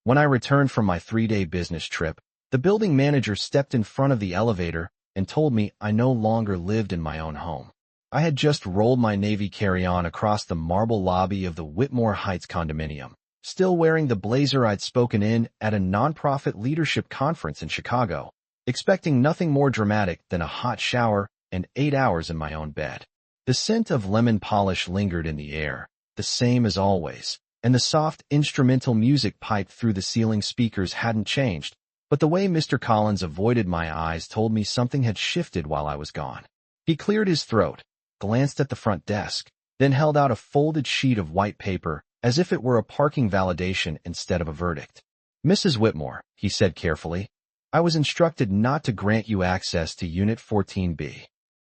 When I returned from my 3-day business trip, the building manager stepped in front of the elevator and told me I no longer lived in my own home. I had just rolled my Navy carry-on across the marble lobby of the Whitmore Heights condominium, still wearing the blazer I'd spoken in at a nonprofit leadership conference in Chicago, expecting nothing more dramatic than a hot shower and 8 hours in my own bed. The scent of lemon polish lingered in the air, the same as always, and the soft instrumental music piped through the ceiling speakers hadn't changed, but the way Mr. Collins avoided my eyes told me something had shifted while I was gone. He cleared his throat, glanced at the front desk, then held out a folded sheet of white paper as if it were a parking validation instead of a verdict. "Mrs. Whitmore," he said carefully, "I was instructed not to grant you access to Unit 14B.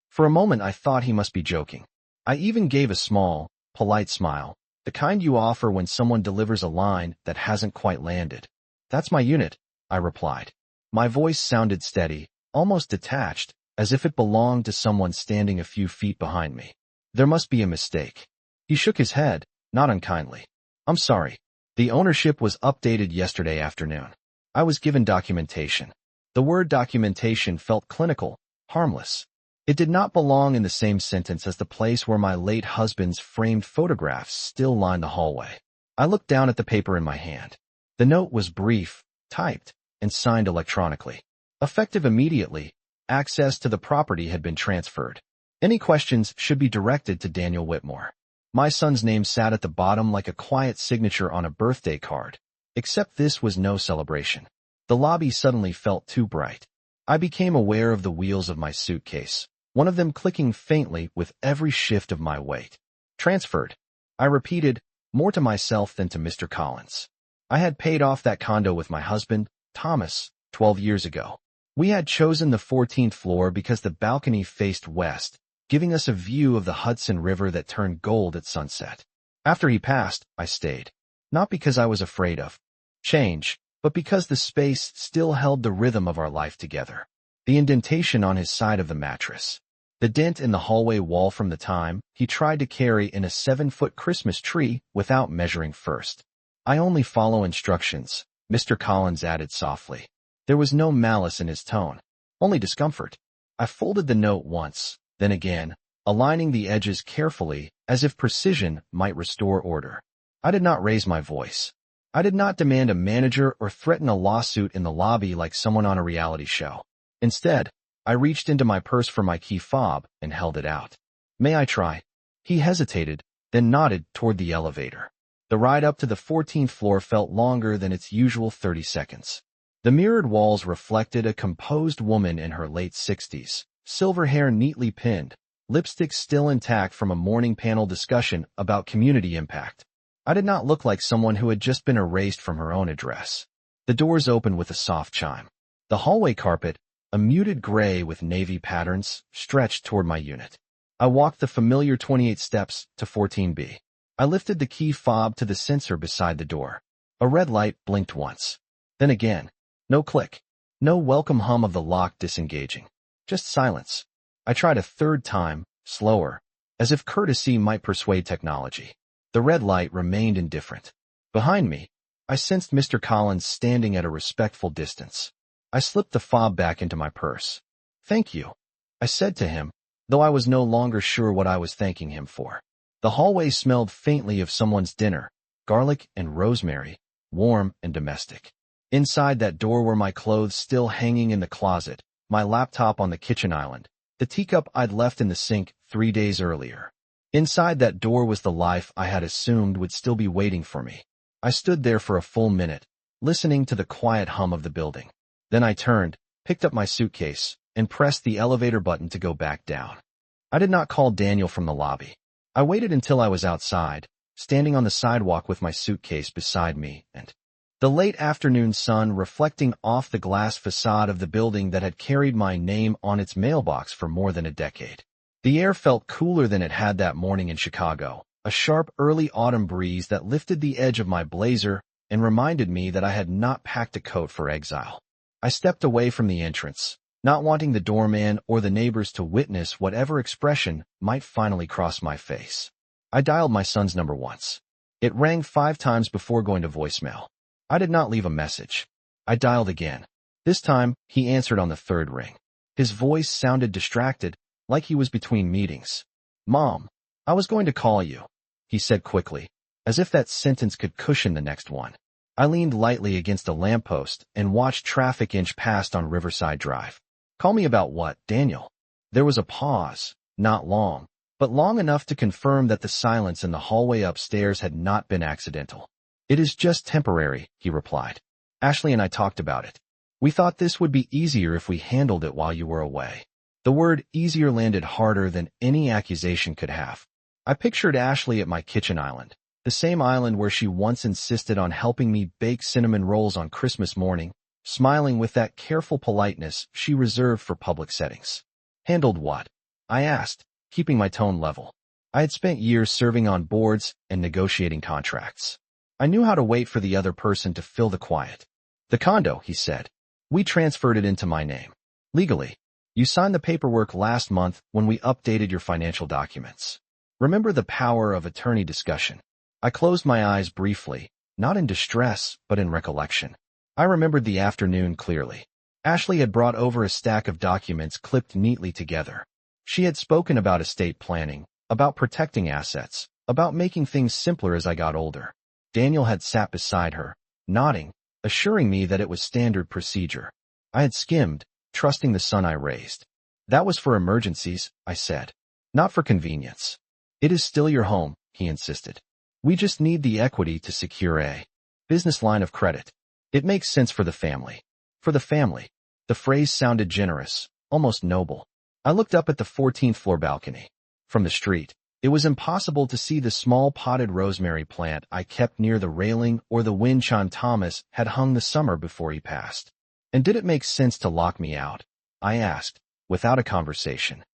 For a moment I thought he must be joking. I even gave a small, polite smile, the kind you offer when someone delivers a line that hasn't quite landed. "That's my unit," I replied. My voice sounded steady, almost detached, as if it belonged to someone standing a few feet behind me. "There must be a mistake." He shook his head, not unkindly. "I'm sorry. The ownership was updated yesterday afternoon. I was given documentation." The word documentation felt clinical, harmless. It did not belong in the same sentence as the place where my late husband's framed photographs still lined the hallway. I looked down at the paper in my hand. The note was brief, typed, and signed electronically. Effective immediately, access to the property had been transferred. Any questions should be directed to Daniel Whitmore. My son's name sat at the bottom like a quiet signature on a birthday card, except this was no celebration. The lobby suddenly felt too bright. I became aware of the wheels of my suitcase, one of them clicking faintly with every shift of my weight. "Transferred," I repeated, more to myself than to Mr. Collins. I had paid off that condo with my husband, Thomas, 12 years ago. We had chosen the 14th floor because the balcony faced west, giving us a view of the Hudson River that turned gold at sunset. After he passed, I stayed. Not because I was afraid of change, but because the space still held the rhythm of our life together. The indentation on his side of the mattress, the dent in the hallway wall from the time he tried to carry in a 7-foot Christmas tree without measuring first. "I only follow instructions," Mr. Collins added softly. There was no malice in his tone, only discomfort. I folded the note once, then again, aligning the edges carefully as if precision might restore order. I did not raise my voice. I did not demand a manager or threaten a lawsuit in the lobby like someone on a reality show. Instead, I reached into my purse for my key fob and held it out. "May I try?" He hesitated, then nodded toward the elevator. The ride up to the 14th floor felt longer than its usual 30 seconds. The mirrored walls reflected a composed woman in her late 60s, silver hair neatly pinned, lipstick still intact from a morning panel discussion about community impact. I did not look like someone who had just been erased from her own address. The doors opened with a soft chime. The hallway carpet, a muted gray with navy patterns, stretched toward my unit. I walked the familiar 28 steps to 14B. I lifted the key fob to the sensor beside the door. A red light blinked once. Then again. No click. No welcome hum of the lock disengaging. Just silence. I tried a third time, slower, as if courtesy might persuade technology. The red light remained indifferent. Behind me, I sensed Mr. Collins standing at a respectful distance. I slipped the fob back into my purse. "Thank you," I said to him, though I was no longer sure what I was thanking him for. The hallway smelled faintly of someone's dinner, garlic and rosemary, warm and domestic. Inside that door were my clothes still hanging in the closet, my laptop on the kitchen island, the teacup I'd left in the sink 3 days earlier. Inside that door was the life I had assumed would still be waiting for me. I stood there for a full minute, listening to the quiet hum of the building. Then I turned, picked up my suitcase, and pressed the elevator button to go back down. I did not call Daniel from the lobby. I waited until I was outside, standing on the sidewalk with my suitcase beside me, and the late afternoon sun reflecting off the glass facade of the building that had carried my name on its mailbox for more than a decade. The air felt cooler than it had that morning in Chicago, a sharp early autumn breeze that lifted the edge of my blazer and reminded me that I had not packed a coat for exile. I stepped away from the entrance, not wanting the doorman or the neighbors to witness whatever expression might finally cross my face. I dialed my son's number once. It rang 5 times before going to voicemail. I did not leave a message. I dialed again. This time, he answered on the third ring. His voice sounded distracted, like he was between meetings. "Mom, I was going to call you," he said quickly, as if that sentence could cushion the next one. I leaned lightly against a lamppost and watched traffic inch past on Riverside Drive. "Call me about what, Daniel?" There was a pause, not long, but long enough to confirm that the silence in the hallway upstairs had not been accidental. "It is just temporary," he replied. "Ashley and I talked about it. We thought this would be easier if we handled it while you were away." The word easier landed harder than any accusation could have. I pictured Ashley at my kitchen island, the same island where she once insisted on helping me bake cinnamon rolls on Christmas morning, smiling with that careful politeness she reserved for public settings. "Handled what?" I asked, keeping my tone level. I had spent years serving on boards and negotiating contracts. I knew how to wait for the other person to fill the quiet. "The condo," he said. "We transferred it into my name. Legally. You signed the paperwork last month when we updated your financial documents. Remember the power of attorney discussion?" I closed my eyes briefly, not in distress, but in recollection. I remembered the afternoon clearly. Ashley had brought over a stack of documents clipped neatly together. She had spoken about estate planning, about protecting assets, about making things simpler as I got older. Daniel had sat beside her, nodding, assuring me that it was standard procedure. I had skimmed, trusting the son I raised. "That was for emergencies," I said. "Not for convenience." "It is still your home," he insisted. "We just need the equity to secure a business line of credit. It makes sense for the family." For the family. The phrase sounded generous, almost noble. I looked up at the 14th floor balcony. From the street, it was impossible to see the small potted rosemary plant I kept near the railing or the wind chime Thomas had hung the summer before he passed. "And did it make sense to lock me out?" I asked, without a conversation.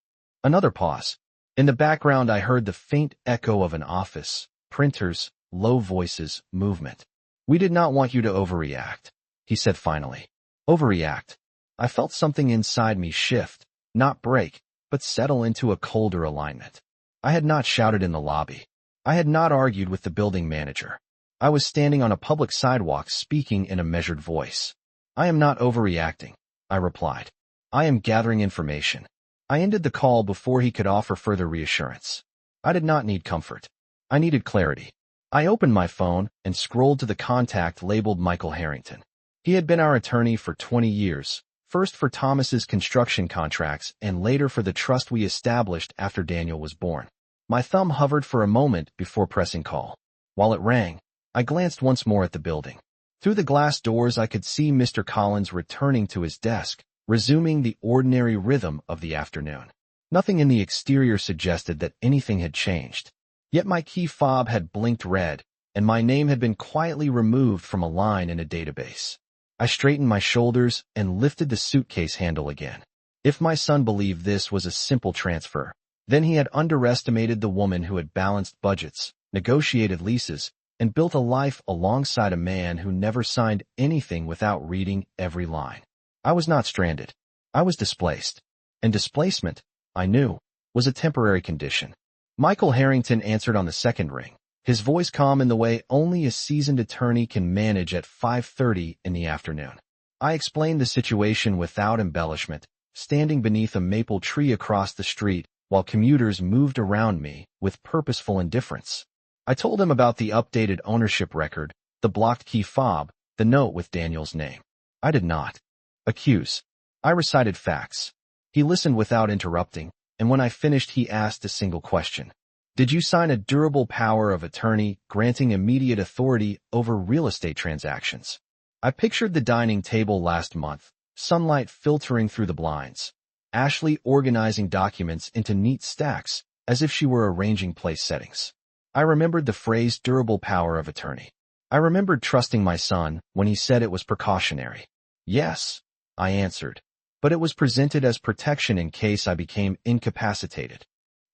Another pause. In the background I heard the faint echo of an office, printers, low voices, movement. "We did not want you to overreact," he said finally. Overreact. I felt something inside me shift, not break, but settle into a colder alignment. I had not shouted in the lobby. I had not argued with the building manager. I was standing on a public sidewalk speaking in a measured voice. "I am not overreacting," I replied. "I am gathering information." I ended the call before he could offer further reassurance. I did not need comfort. I needed clarity. I opened my phone and scrolled to the contact labeled Michael Harrington. He had been our attorney for 20 years, first for Thomas's construction contracts and later for the trust we established after Daniel was born. My thumb hovered for a moment before pressing call. While it rang, I glanced once more at the building. Through the glass doors I could see Mr. Collins returning to his desk, resuming the ordinary rhythm of the afternoon. Nothing in the exterior suggested that anything had changed. Yet my key fob had blinked red, and my name had been quietly removed from a line in a database. I straightened my shoulders and lifted the suitcase handle again. If my son believed this was a simple transfer, then he had underestimated the woman who had balanced budgets, negotiated leases, and built a life alongside a man who never signed anything without reading every line. I was not stranded. I was displaced. And displacement, I knew, was a temporary condition. Michael Harrington answered on the second ring, his voice calm in the way only a seasoned attorney can manage at 5:30 in the afternoon. I explained the situation without embellishment, standing beneath a maple tree across the street while commuters moved around me with purposeful indifference. I told him about the updated ownership record, the blocked key fob, the note with Daniel's name. I did not accuse. I recited facts. He listened without interrupting, and when I finished he asked a single question. "Did you sign a durable power of attorney granting immediate authority over real estate transactions?" I pictured the dining table last month, sunlight filtering through the blinds, Ashley organizing documents into neat stacks as if she were arranging place settings. I remembered the phrase durable power of attorney. I remembered trusting my son when he said it was precautionary. "Yes," I answered, but it was presented as protection in case I became incapacitated.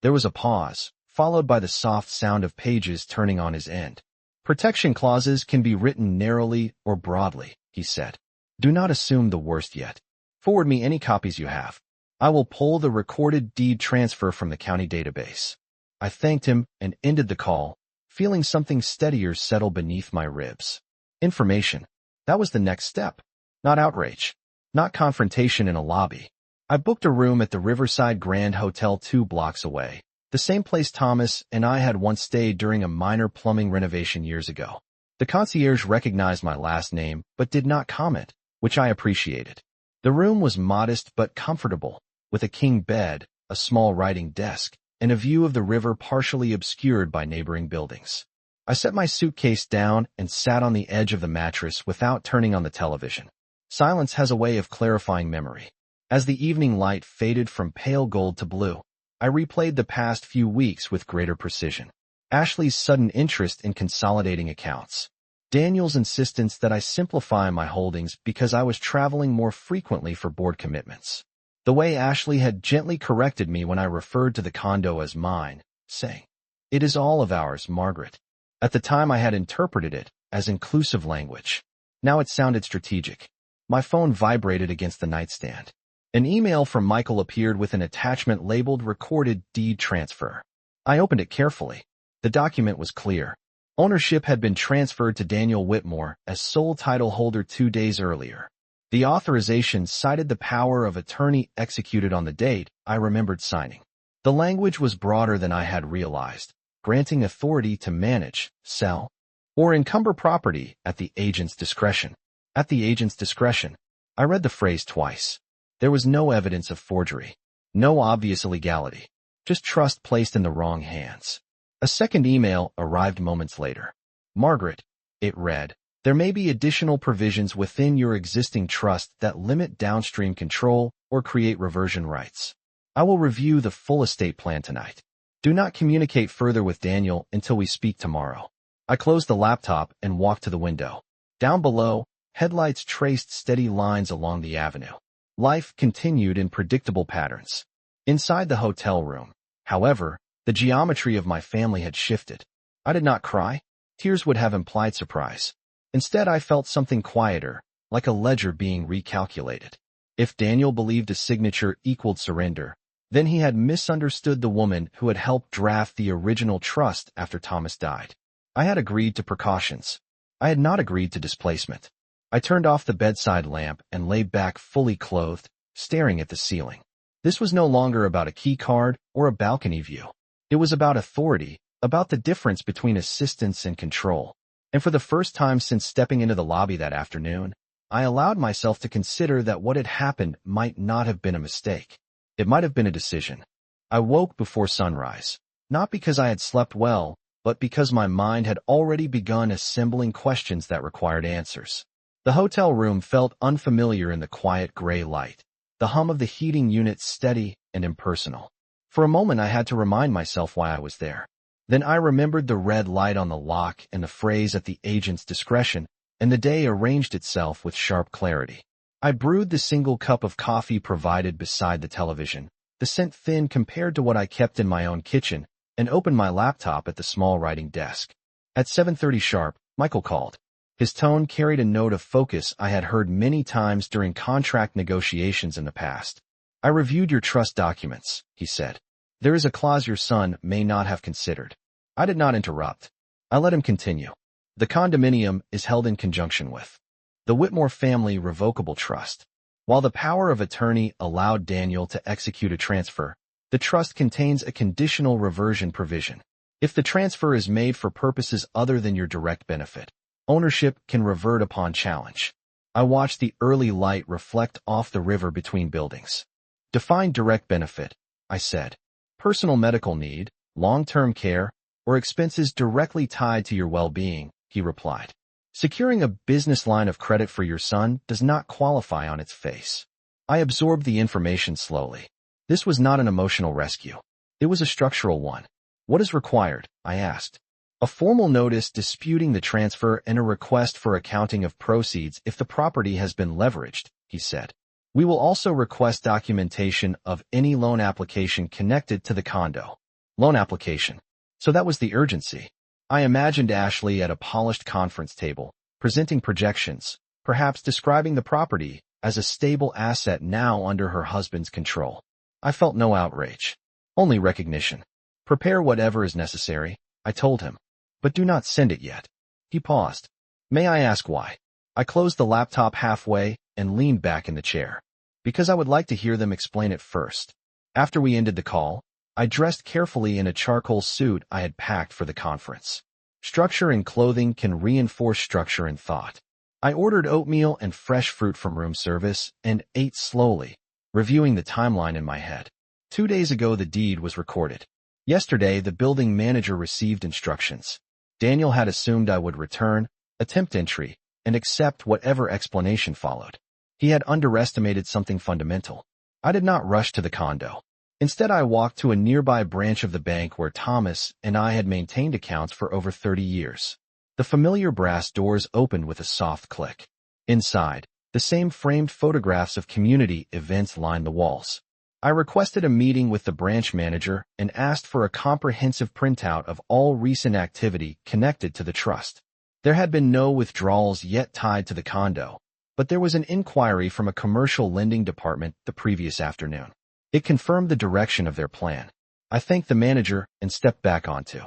There was a pause, followed by the soft sound of pages turning on his end. "Protection clauses can be written narrowly or broadly," he said. "Do not assume the worst yet. Forward me any copies you have. I will pull the recorded deed transfer from the county database." I thanked him and ended the call, feeling something steadier settle beneath my ribs. Information. That was the next step. Not outrage. Not confrontation in a lobby. I booked a room at the Riverside Grand Hotel 2 blocks away, the same place Thomas and I had once stayed during a minor plumbing renovation years ago. The concierge recognized my last name but did not comment, which I appreciated. The room was modest but comfortable, with a king bed, a small writing desk, and a view of the river partially obscured by neighboring buildings. I set my suitcase down and sat on the edge of the mattress without turning on the television. Silence has a way of clarifying memory. As the evening light faded from pale gold to blue, I replayed the past few weeks with greater precision. Ashley's sudden interest in consolidating accounts. Daniel's insistence that I simplify my holdings because I was traveling more frequently for board commitments. The way Ashley had gently corrected me when I referred to the condo as mine, saying, "It is all of ours, Margaret." At the time I had interpreted it as inclusive language. Now it sounded strategic. My phone vibrated against the nightstand. An email from Michael appeared with an attachment labeled Recorded Deed Transfer. I opened it carefully. The document was clear. Ownership had been transferred to Daniel Whitmore as sole title holder 2 days earlier. The authorization cited the power of attorney executed on the date I remembered signing. The language was broader than I had realized, granting authority to manage, sell, or encumber property at the agent's discretion. At the agent's discretion. I read the phrase twice. There was no evidence of forgery. No obvious illegality. Just trust placed in the wrong hands. A second email arrived moments later. "Margaret," it read, "there may be additional provisions within your existing trust that limit downstream control or create reversion rights. I will review the full estate plan tonight. Do not communicate further with Daniel until we speak tomorrow." I closed the laptop and walked to the window. Down below, headlights traced steady lines along the avenue. Life continued in predictable patterns. Inside the hotel room, however, the geometry of my family had shifted. I did not cry. Tears would have implied surprise. Instead, I felt something quieter, like a ledger being recalculated. If Daniel believed a signature equaled surrender, then he had misunderstood the woman who had helped draft the original trust after Thomas died. I had agreed to precautions. I had not agreed to displacement. I turned off the bedside lamp and lay back fully clothed, staring at the ceiling. This was no longer about a key card or a balcony view. It was about authority, about the difference between assistance and control. And for the first time since stepping into the lobby that afternoon, I allowed myself to consider that what had happened might not have been a mistake. It might have been a decision. I woke before sunrise, not because I had slept well, but because my mind had already begun assembling questions that required answers. The hotel room felt unfamiliar in the quiet gray light, the hum of the heating unit steady and impersonal. For a moment I had to remind myself why I was there. Then I remembered the red light on the lock and the phrase "at the agent's discretion," and the day arranged itself with sharp clarity. I brewed the single cup of coffee provided beside the television, the scent thin compared to what I kept in my own kitchen, and opened my laptop at the small writing desk. At 7:30 sharp, Michael called. His tone carried a note of focus I had heard many times during contract negotiations in the past. "I reviewed your trust documents," he said. "There is a clause your son may not have considered." I did not interrupt. I let him continue. "The condominium is held in conjunction with the Whitmore family revocable trust. While the power of attorney allowed Daniel to execute a transfer, the trust contains a conditional reversion provision. If the transfer is made for purposes other than your direct benefit, ownership can revert upon challenge." I watched the early light reflect off the river between buildings. "Define direct benefit," I said. "Personal medical need, long-term care, or expenses directly tied to your well-being," he replied. "Securing a business line of credit for your son does not qualify on its face." I absorbed the information slowly. This was not an emotional rescue. It was a structural one. "What is required?" I asked. "A formal notice disputing the transfer and a request for accounting of proceeds if the property has been leveraged," he said. "We will also request documentation of any loan application connected to the condo." Loan application. So that was the urgency. I imagined Ashley at a polished conference table, presenting projections, perhaps describing the property as a stable asset now under her husband's control. I felt no outrage, only recognition. "Prepare whatever is necessary," I told him, "but do not send it yet." He paused. "May I ask why?" I closed the laptop halfway and leaned back in the chair, because I would like to hear them explain it first. After we ended the call, I dressed carefully in a charcoal suit I had packed for the conference. Structure in clothing can reinforce structure in thought. I ordered oatmeal and fresh fruit from room service and ate slowly, reviewing the timeline in my head. 2 days ago, the deed was recorded. Yesterday, the building manager received instructions. Daniel had assumed I would return, attempt entry, and accept whatever explanation followed. He had underestimated something fundamental. I did not rush to the condo. Instead, I walked to a nearby branch of the bank where Thomas and I had maintained accounts for over 30 years. The familiar brass doors opened with a soft click. Inside, the same framed photographs of community events lined the walls. I requested a meeting with the branch manager and asked for a comprehensive printout of all recent activity connected to the trust. There had been no withdrawals yet tied to the condo, but there was an inquiry from a commercial lending department the previous afternoon. It confirmed the direction of their plan. I thanked the manager and stepped back onto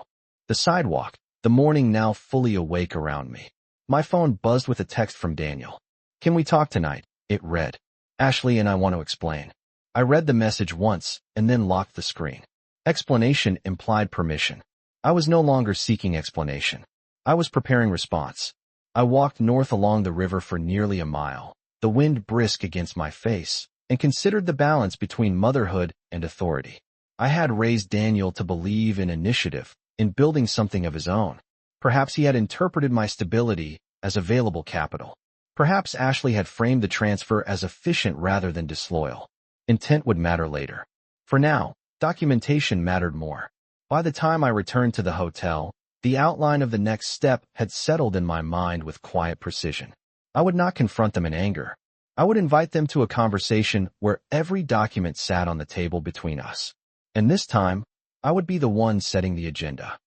the sidewalk, the morning now fully awake around me. My phone buzzed with a text from Daniel. "Can we talk tonight?" It read. "Ashley and I want to explain." I read the message once and then locked the screen. Explanation implied permission. I was no longer seeking explanation. I was preparing response. I walked north along the river for nearly a mile, the wind brisk against my face, and considered the balance between motherhood and authority. I had raised Daniel to believe in initiative, in building something of his own. Perhaps he had interpreted my stability as available capital. Perhaps Ashley had framed the transfer as efficient rather than disloyal. Intent would matter later. For now, documentation mattered more. By the time I returned to the hotel, the outline of the next step had settled in my mind with quiet precision. I would not confront them in anger. I would invite them to a conversation where every document sat on the table between us. And this time, I would be the one setting the agenda.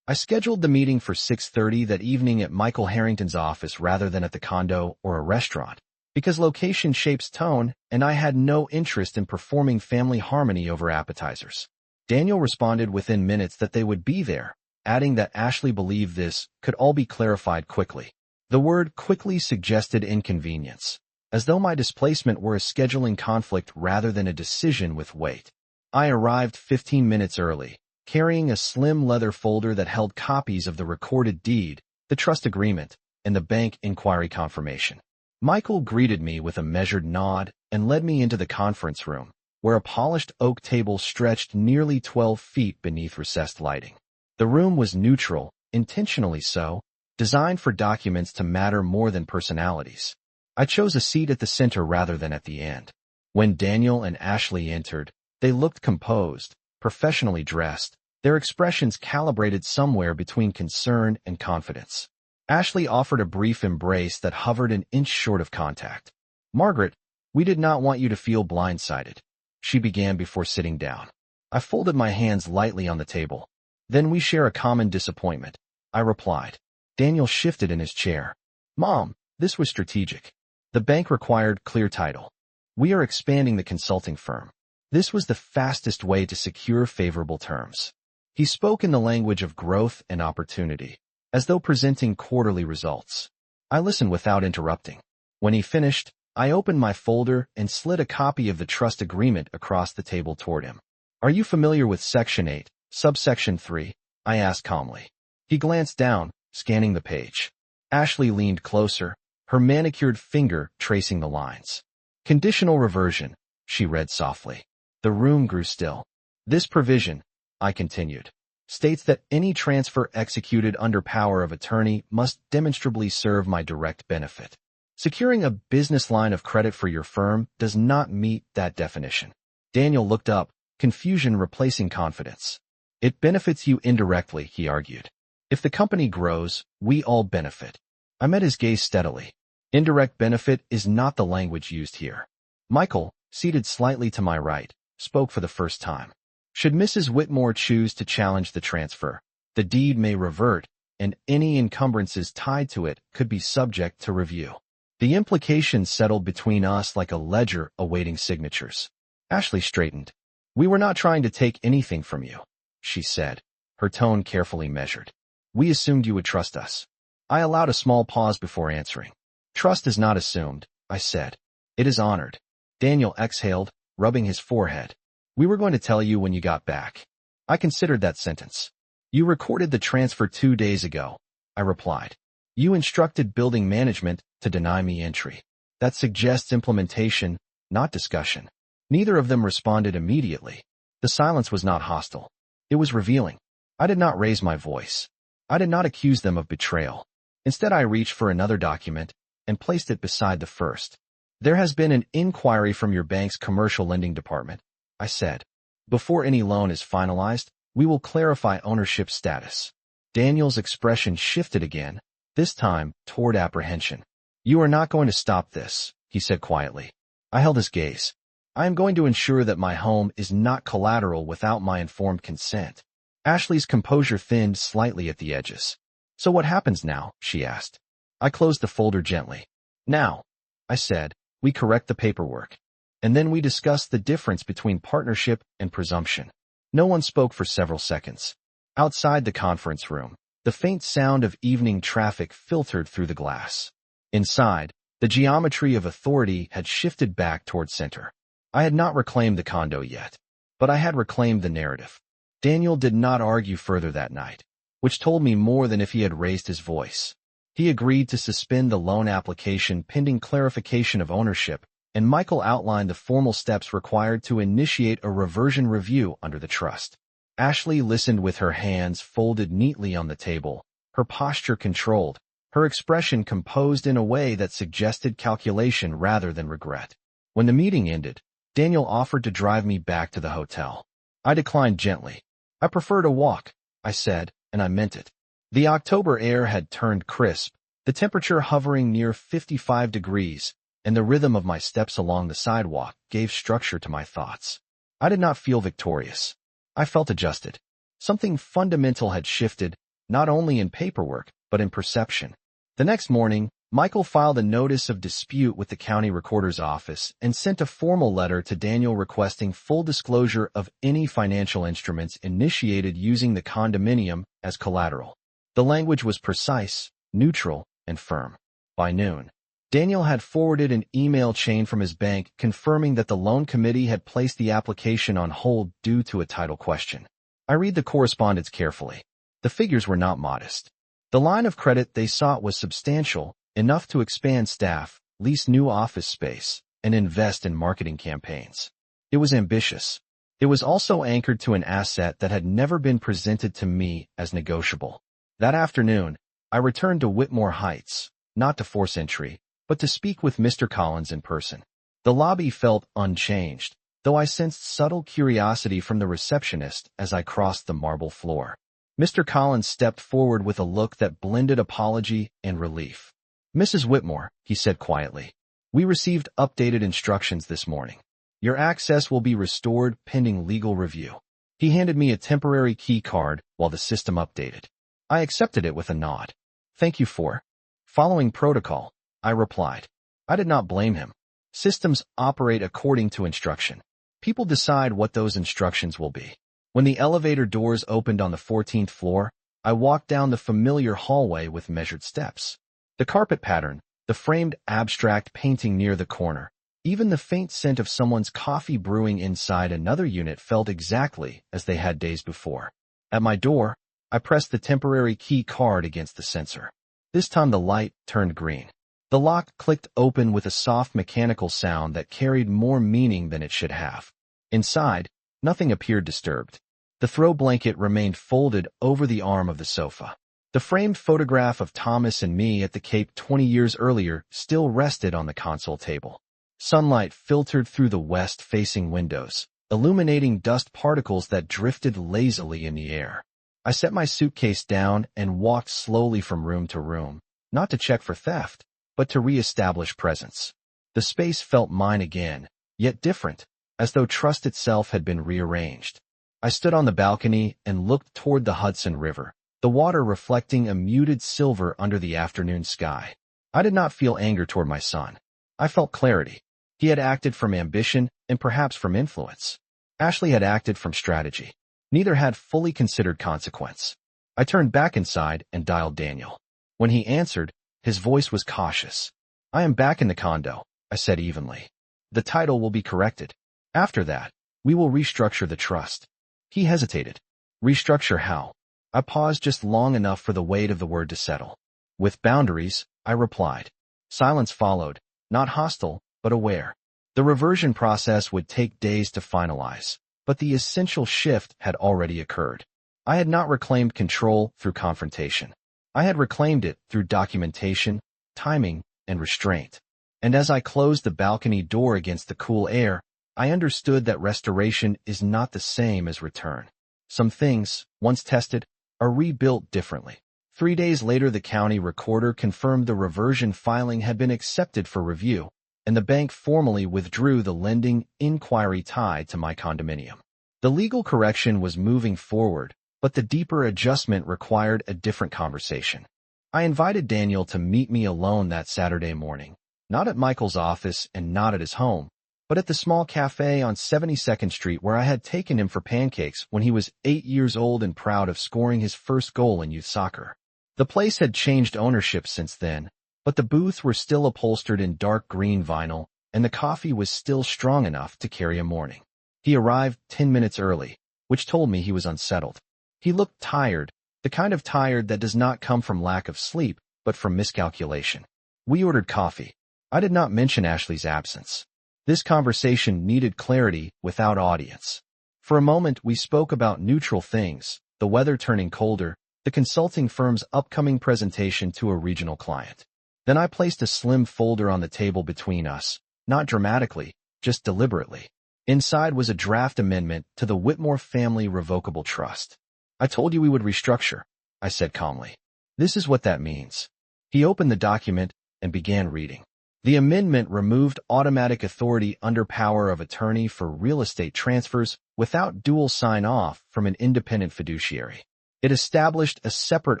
I scheduled the meeting for 6:30 that evening at Michael Harrington's office rather than at the condo or a restaurant, because location shapes tone, and I had no interest in performing family harmony over appetizers. Daniel responded within minutes that they would be there, adding that Ashley believed this could all be clarified quickly. The word quickly suggested inconvenience, as though my displacement were a scheduling conflict rather than a decision with weight. I arrived 15 minutes early, carrying a slim leather folder that held copies of the recorded deed, the trust agreement, and the bank inquiry confirmation. Michael greeted me with a measured nod and led me into the conference room, where a polished oak table stretched nearly 12 feet beneath recessed lighting. The room was neutral, intentionally so, designed for documents to matter more than personalities. I chose a seat at the center rather than at the end. When Daniel and Ashley entered, they looked composed, professionally dressed, their expressions calibrated somewhere between concern and confidence. Ashley offered a brief embrace that hovered an inch short of contact. "Margaret, we did not want you to feel blindsided," she began before sitting down. I folded my hands lightly on the table. "Then we share a common disappointment," I replied. Daniel shifted in his chair. "Mom, this was strategic. The bank required clear title. We are expanding the consulting firm. This was the fastest way to secure favorable terms." He spoke in the language of growth and opportunity, as though presenting quarterly results. I listened without interrupting. When he finished, I opened my folder and slid a copy of the trust agreement across the table toward him. "Are you familiar with Section 8, Subsection 3? I asked calmly. He glanced down, scanning the page. Ashley leaned closer, her manicured finger tracing the lines. "Conditional reversion," she read softly. The room grew still. "This provision," I continued, "states that any transfer executed under power of attorney must demonstrably serve my direct benefit. Securing a business line of credit for your firm does not meet that definition." Daniel looked up, confusion replacing confidence. "It benefits you indirectly," he argued. "If the company grows, we all benefit." I met his gaze steadily. Indirect benefit is not the language used here. Michael, seated slightly to my right, spoke for the first time. "Should Mrs. Whitmore choose to challenge the transfer, the deed may revert, and any encumbrances tied to it could be subject to review." The implications settled between us like a ledger awaiting signatures. Ashley straightened. "We were not trying to take anything from you," she said, her tone carefully measured. "We assumed you would trust us." I allowed a small pause before answering. Trust is not assumed, I said. It is honored. Daniel exhaled, rubbing his forehead. We were going to tell you when you got back. I considered that sentence. You recorded the transfer 2 days ago, I replied. You instructed building management to deny me entry. That suggests implementation, not discussion. Neither of them responded immediately. The silence was not hostile. It was revealing. I did not raise my voice. I did not accuse them of betrayal. Instead, I reached for another document and placed it beside the first. There has been an inquiry from your bank's commercial lending department, I said. Before any loan is finalized, we will clarify ownership status. Daniel's expression shifted again, this time toward apprehension. You are not going to stop this, he said quietly. I held his gaze. I am going to ensure that my home is not collateral without my informed consent. Ashley's composure thinned slightly at the edges. So what happens now? She asked. I closed the folder gently. Now, I said, we correct the paperwork. And then we discuss the difference between partnership and presumption. No one spoke for several seconds. Outside the conference room, the faint sound of evening traffic filtered through the glass. Inside, the geometry of authority had shifted back toward center. I had not reclaimed the condo yet, but I had reclaimed the narrative. Daniel did not argue further that night, which told me more than if he had raised his voice. He agreed to suspend the loan application pending clarification of ownership, and Michael outlined the formal steps required to initiate a reversion review under the trust. Ashley listened with her hands folded neatly on the table, her posture controlled, her expression composed in a way that suggested calculation rather than regret. When the meeting ended, Daniel offered to drive me back to the hotel. I declined gently. I prefer to walk, I said, and I meant it. The October air had turned crisp, the temperature hovering near 55 degrees, and the rhythm of my steps along the sidewalk gave structure to my thoughts. I did not feel victorious. I felt adjusted. Something fundamental had shifted, not only in paperwork, but in perception. The next morning, Michael filed a notice of dispute with the county recorder's office and sent a formal letter to Daniel requesting full disclosure of any financial instruments initiated using the condominium as collateral. The language was precise, neutral, and firm. By noon, Daniel had forwarded an email chain from his bank confirming that the loan committee had placed the application on hold due to a title question. I read the correspondence carefully. The figures were not modest. The line of credit they sought was substantial, enough to expand staff, lease new office space, and invest in marketing campaigns. It was ambitious. It was also anchored to an asset that had never been presented to me as negotiable. That afternoon, I returned to Whitmore Heights, not to force entry, but to speak with Mr. Collins in person. The lobby felt unchanged, though I sensed subtle curiosity from the receptionist as I crossed the marble floor. Mr. Collins stepped forward with a look that blended apology and relief. Mrs. Whitmore, he said quietly, we received updated instructions this morning. Your access will be restored pending legal review. He handed me a temporary key card while the system updated. I accepted it with a nod. Thank you for following protocol, I replied. I did not blame him. Systems operate according to instruction. People decide what those instructions will be. When the elevator doors opened on the 14th floor, I walked down the familiar hallway with measured steps. The carpet pattern, the framed abstract painting near the corner, even the faint scent of someone's coffee brewing inside another unit felt exactly as they had days before. At my door, I pressed the temporary key card against the sensor. This time the light turned green. The lock clicked open with a soft mechanical sound that carried more meaning than it should have. Inside, nothing appeared disturbed. The throw blanket remained folded over the arm of the sofa. The framed photograph of Thomas and me at the Cape 20 years earlier still rested on the console table. Sunlight filtered through the west-facing windows, illuminating dust particles that drifted lazily in the air. I set my suitcase down and walked slowly from room to room, not to check for theft, but to re-establish presence. The space felt mine again, yet different, as though trust itself had been rearranged. I stood on the balcony and looked toward the Hudson River, the water reflecting a muted silver under the afternoon sky. I did not feel anger toward my son. I felt clarity. He had acted from ambition and perhaps from influence. Ashley had acted from strategy. Neither had fully considered consequence. I turned back inside and dialed Daniel. When he answered, his voice was cautious. I am back in the condo, I said evenly. The title will be corrected. After that, we will restructure the trust. He hesitated. Restructure how? I paused just long enough for the weight of the word to settle. With boundaries, I replied. Silence followed, not hostile, but aware. The reversion process would take days to finalize, but the essential shift had already occurred. I had not reclaimed control through confrontation. I had reclaimed it through documentation, timing, and restraint. And as I closed the balcony door against the cool air, I understood that restoration is not the same as return. Some things, once tested, are rebuilt differently. 3 days later, the county recorder confirmed the reversion filing had been accepted for review, and the bank formally withdrew the lending inquiry tied to my condominium. The legal correction was moving forward, but the deeper adjustment required a different conversation. I invited Daniel to meet me alone that Saturday morning, not at Michael's office and not at his home, but at the small cafe on 72nd Street where I had taken him for pancakes when he was 8 years old and proud of scoring his first goal in youth soccer. The place had changed ownership since then, but the booths were still upholstered in dark green vinyl, and the coffee was still strong enough to carry a morning. He arrived 10 minutes early, which told me he was unsettled. He looked tired, the kind of tired that does not come from lack of sleep, but from miscalculation. We ordered coffee. I did not mention Ashley's absence. This conversation needed clarity without audience. For a moment, we spoke about neutral things, the weather turning colder, the consulting firm's upcoming presentation to a regional client. Then I placed a slim folder on the table between us, not dramatically, just deliberately. Inside was a draft amendment to the Whitmore Family Revocable Trust. I told you we would restructure, I said calmly. This is what that means. He opened the document and began reading. The amendment removed automatic authority under power of attorney for real estate transfers without dual sign-off from an independent fiduciary. It established a separate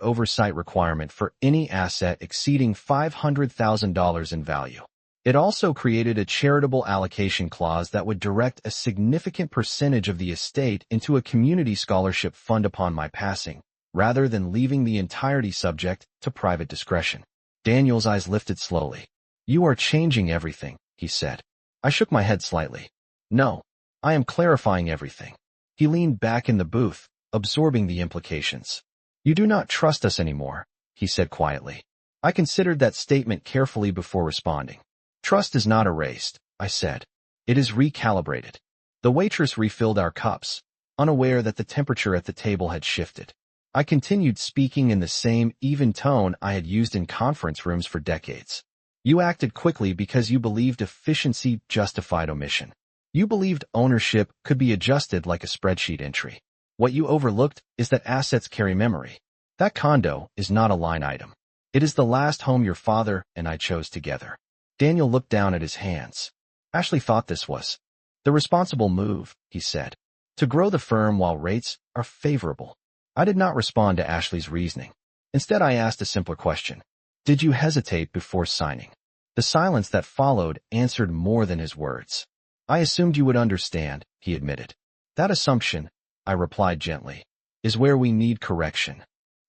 oversight requirement for any asset exceeding $500,000 in value. It also created a charitable allocation clause that would direct a significant percentage of the estate into a community scholarship fund upon my passing, rather than leaving the entirety subject to private discretion. Daniel's eyes lifted slowly. You are changing everything, he said. I shook my head slightly. No, I am clarifying everything. He leaned back in the booth, absorbing the implications. You do not trust us anymore, he said quietly. I considered that statement carefully before responding. Trust is not erased, I said. It is recalibrated. The waitress refilled our cups, unaware that the temperature at the table had shifted. I continued speaking in the same even tone I had used in conference rooms for decades. You acted quickly because you believed efficiency justified omission. You believed ownership could be adjusted like a spreadsheet entry. What you overlooked is that assets carry memory. That condo is not a line item. It is the last home your father and I chose together. Daniel looked down at his hands. Ashley thought this was the responsible move, he said, to grow the firm while rates are favorable. I did not respond to Ashley's reasoning. Instead, I asked a simpler question. Did you hesitate before signing? The silence that followed answered more than his words. I assumed you would understand, he admitted. That assumption, I replied gently, is where we need correction.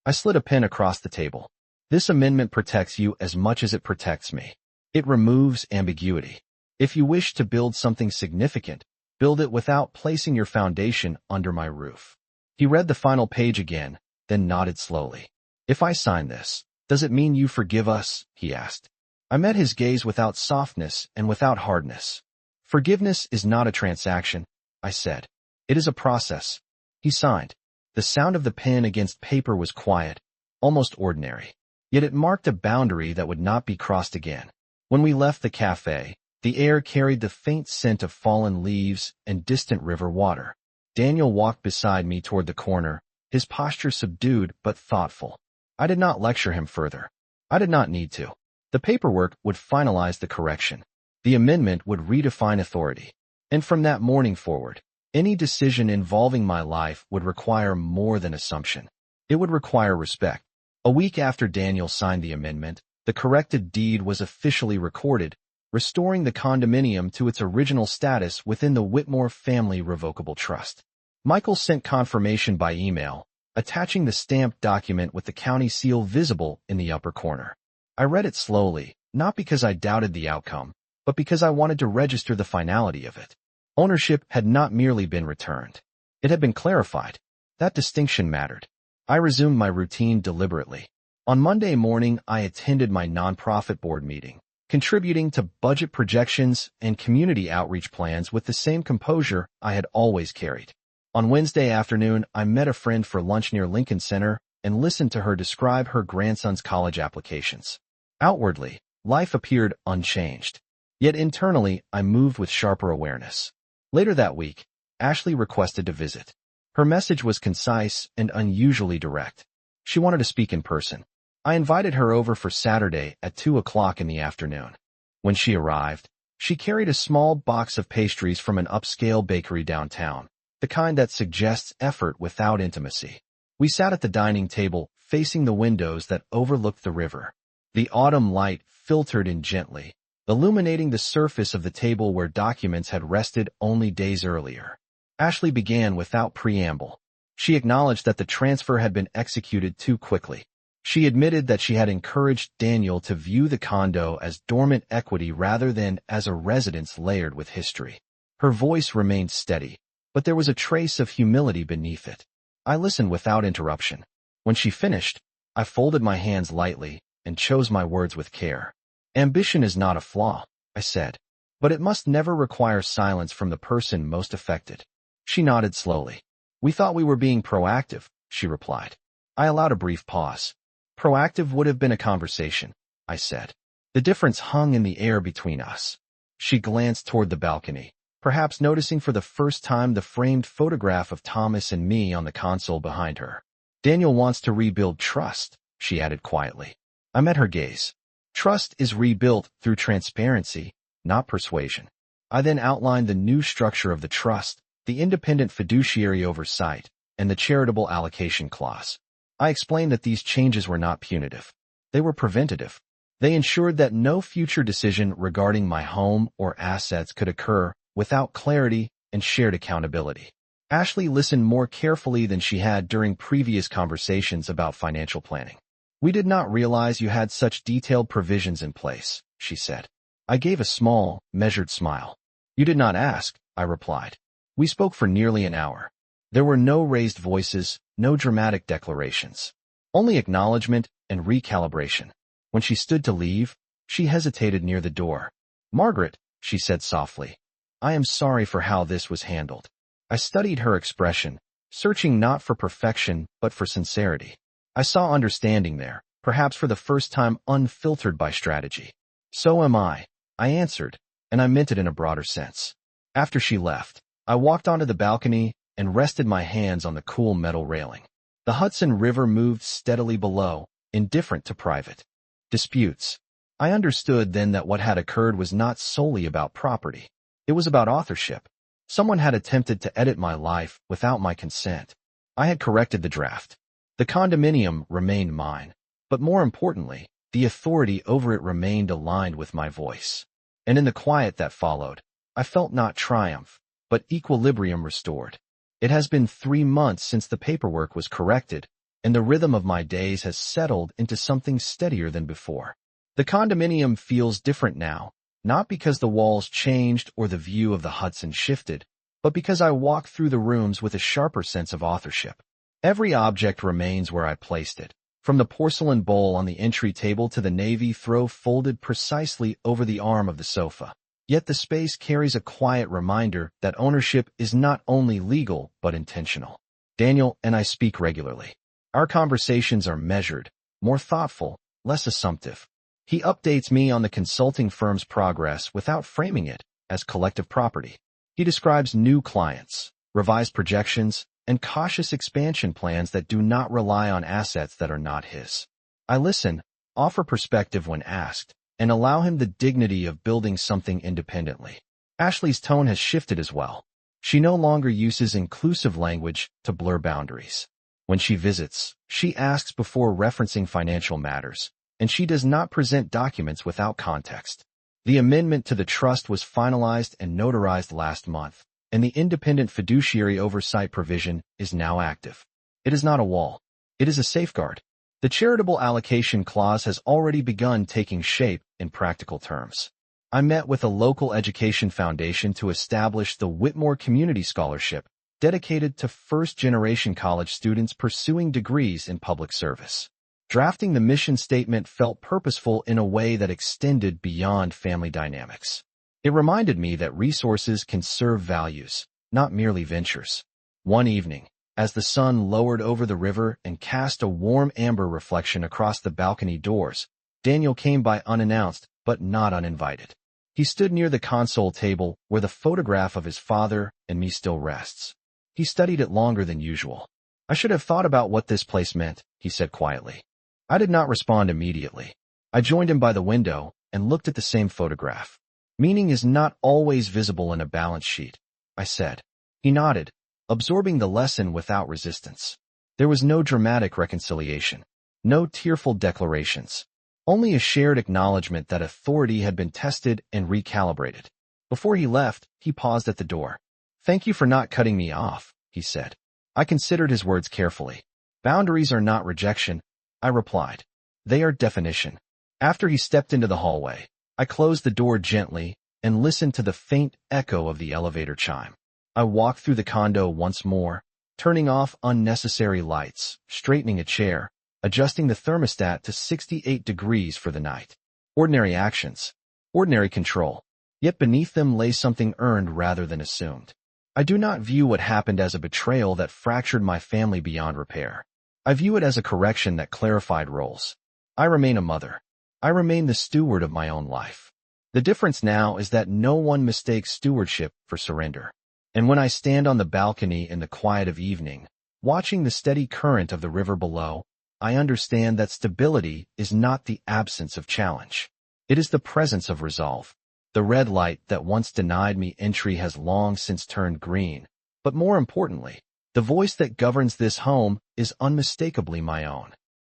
I slid a pen across the table. This amendment protects you as much as it protects me. It removes ambiguity. If you wish to build something significant, build it without placing your foundation under my roof. He read the final page again, then nodded slowly. If I sign this, does it mean you forgive us? He asked. I met his gaze without softness and without hardness. Forgiveness is not a transaction, I said. It is a process. He signed. The sound of the pen against paper was quiet, almost ordinary. Yet it marked a boundary that would not be crossed again. When we left the cafe, the air carried the faint scent of fallen leaves and distant river water. Daniel walked beside me toward the corner, his posture subdued but thoughtful. I did not lecture him further. I did not need to. The paperwork would finalize the correction. The amendment would redefine authority. And from that morning forward, any decision involving my life would require more than assumption. It would require respect. A week after Daniel signed the amendment, the corrected deed was officially recorded, restoring the condominium to its original status within the Whitmore Family Revocable Trust. Michael sent confirmation by email, attaching the stamped document with the county seal visible in the upper corner. I read it slowly, not because I doubted the outcome, but because I wanted to register the finality of it. Ownership had not merely been returned. It had been clarified. That distinction mattered. I resumed my routine deliberately. On Monday morning, I attended my nonprofit board meeting, contributing to budget projections and community outreach plans with the same composure I had always carried. On Wednesday afternoon, I met a friend for lunch near Lincoln Center and listened to her describe her grandson's college applications. Outwardly, life appeared unchanged. Yet internally, I moved with sharper awareness. Later that week, Ashley requested to visit. Her message was concise and unusually direct. She wanted to speak in person. I invited her over for Saturday at 2 o'clock in the afternoon. When she arrived, she carried a small box of pastries from an upscale bakery downtown, the kind that suggests effort without intimacy. We sat at the dining table, facing the windows that overlooked the river. The autumn light filtered in gently, illuminating the surface of the table where documents had rested only days earlier. Ashley began without preamble. She acknowledged that the transfer had been executed too quickly. She admitted that she had encouraged Daniel to view the condo as dormant equity rather than as a residence layered with history. Her voice remained steady, but there was a trace of humility beneath it. I listened without interruption. When she finished, I folded my hands lightly and chose my words with care. Ambition is not a flaw, I said, but it must never require silence from the person most affected. She nodded slowly. We thought we were being proactive, she replied. I allowed a brief pause. Proactive would have been a conversation, I said. The difference hung in the air between us. She glanced toward the balcony, perhaps noticing for the first time the framed photograph of Thomas and me on the console behind her. Daniel wants to rebuild trust, she added quietly. I met her gaze. Trust is rebuilt through transparency, not persuasion. I then outlined the new structure of the trust, the independent fiduciary oversight, and the charitable allocation clause. I explained that these changes were not punitive. They were preventative. They ensured that no future decision regarding my home or assets could occur without clarity and shared accountability. Ashley listened more carefully than she had during previous conversations about financial planning. We did not realize you had such detailed provisions in place, she said. I gave a small, measured smile. You did not ask, I replied. We spoke for nearly an hour. There were no raised voices, no dramatic declarations, only acknowledgement and recalibration. When she stood to leave, she hesitated near the door. Margaret, she said softly, I am sorry for how this was handled. I studied her expression, searching not for perfection but for sincerity. I saw understanding there, perhaps for the first time unfiltered by strategy. So am I answered, and I meant it in a broader sense. After she left, I walked onto the balcony and rested my hands on the cool metal railing. The Hudson River moved steadily below, indifferent to private disputes. I understood then that what had occurred was not solely about property. It was about authorship. Someone had attempted to edit my life without my consent. I had corrected the draft. The condominium remained mine, but more importantly, the authority over it remained aligned with my voice. And in the quiet that followed, I felt not triumph, but equilibrium restored. It has been 3 months since the paperwork was corrected, and the rhythm of my days has settled into something steadier than before. The condominium feels different now, not because the walls changed or the view of the Hudson shifted, but because I walk through the rooms with a sharper sense of authorship. Every object remains where I placed it, from the porcelain bowl on the entry table to the navy throw folded precisely over the arm of the sofa. Yet the space carries a quiet reminder that ownership is not only legal but intentional. Daniel and I speak regularly. Our conversations are measured, more thoughtful, less assumptive. He updates me on the consulting firm's progress without framing it as collective property. He describes new clients, revised projections, and cautious expansion plans that do not rely on assets that are not his. I listen, offer perspective when asked, and allow him the dignity of building something independently. Ashley's tone has shifted as well. She no longer uses inclusive language to blur boundaries. When she visits, she asks before referencing financial matters, and she does not present documents without context. The amendment to the trust was finalized and notarized last month, and the independent fiduciary oversight provision is now active. It is not a wall. It is a safeguard. The charitable allocation clause has already begun taking shape in practical terms. I met with a local education foundation to establish the Whitmore Community Scholarship, dedicated to first-generation college students pursuing degrees in public service. Drafting the mission statement felt purposeful in a way that extended beyond family dynamics. It reminded me that resources can serve values, not merely ventures. One evening, as the sun lowered over the river and cast a warm amber reflection across the balcony doors, Daniel came by unannounced but not uninvited. He stood near the console table where the photograph of his father and me still rests. He studied it longer than usual. "I should have thought about what this place meant," he said quietly. I did not respond immediately. I joined him by the window and looked at the same photograph. "Meaning is not always visible in a balance sheet," I said. He nodded, absorbing the lesson without resistance. There was no dramatic reconciliation, no tearful declarations, only a shared acknowledgement that authority had been tested and recalibrated. Before he left, he paused at the door. "Thank you for not cutting me off," he said. I considered his words carefully. "Boundaries are not rejection," I replied. "They are definition." After he stepped into the hallway, I closed the door gently and listened to the faint echo of the elevator chime. I walked through the condo once more, turning off unnecessary lights, straightening a chair, adjusting the thermostat to 68 degrees for the night. Ordinary actions, ordinary control, yet beneath them lay something earned rather than assumed. I do not view what happened as a betrayal that fractured my family beyond repair. I view it as a correction that clarified roles. I remain a mother. I remain the steward of my own life. The difference now is that no one mistakes stewardship for surrender. And when I stand on the balcony in the quiet of evening, watching the steady current of the river below, I understand that stability is not the absence of challenge. It is the presence of resolve. The red light that once denied me entry has long since turned green. But more importantly, the voice that governs this home is unmistakably my own.